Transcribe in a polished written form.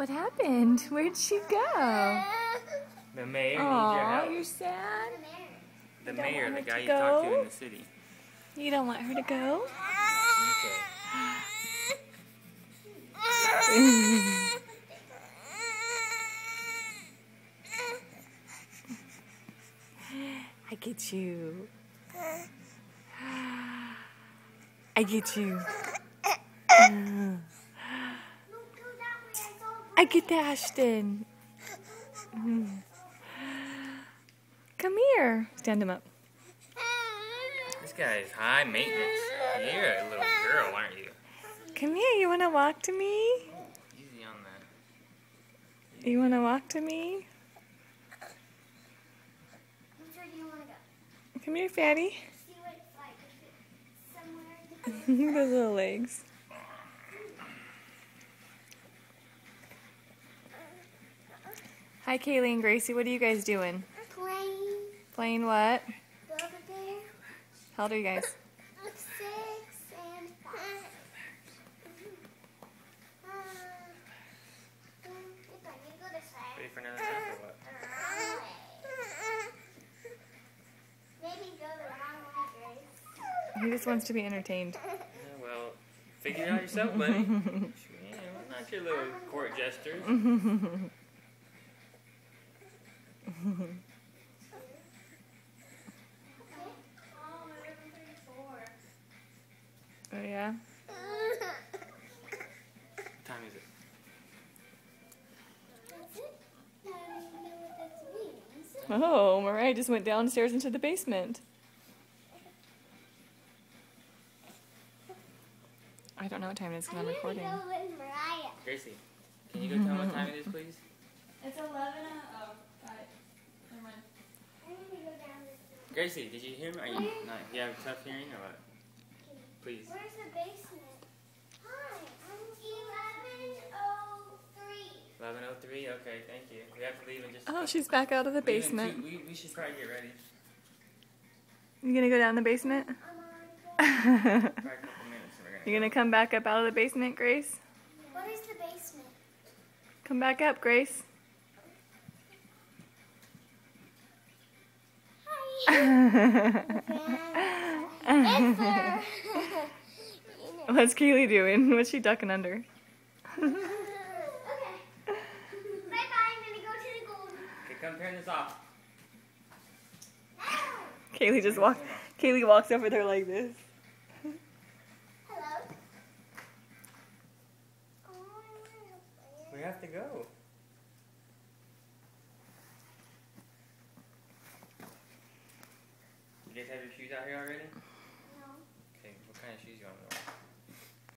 What happened? Where'd she go? The mayor needs your Aw, help. you're sad? The You don't mayor, want the her guy to you talked to go? in the city. You don't want her to go? Okay. I get you. I get you. I get Ashton. Come here. Stand him up. This guy is high maintenance. You're a little girl, aren't you? Come here. You want to walk to me? Easy on that. You want to walk to me? Which way do you want to go? Come here, fatty. See what it's like. If it's somewhere. Those little legs. Hi, Kaylee and Gracie. What are you guys doing? Playing Playing what? Build-A-Bear. How old are you guys? 6 and 5. If I need to go this way. Ready for another nap or what? Maybe go the wrong way, Grace. He just wants to be entertained. Yeah, well, figure it out yourself, buddy. Yeah, we're not your little court jesters. Oh, yeah? What time is it? That's it? I don't even know what that means. Oh, Mariah just went downstairs into the basement. I don't know what time it is because I'm recording. I'm gonna go with Mariah. Gracie, can you go tell him what time it is, please? It's 11. Oh, got it. Never mind. I'm gonna go down this way. Gracie, did you hear me? Are you not? You have tough hearing or what? Please. Where's the basement? Hi, I'm 11:03. 11:03. Okay, thank you. We have to leave in just. Oh, she's back out of the leave in basement. we should probably get ready. You gonna go down the basement? I'm on You're go. Probably a couple minutes. And we're gonna gonna come back up out of the basement, Grace? What is the basement? Come back up, Grace. Answer. What's Kaylee doing? What's she ducking under? Okay. Bye bye. I'm gonna go to the gold. Okay, come turn this off. Kaylee just walks. Kaylee walks over there like this. Hello. Oh, I wanna play. We have to go. You guys have your shoes out here already? No. Okay, what kind of shoes you want to wear?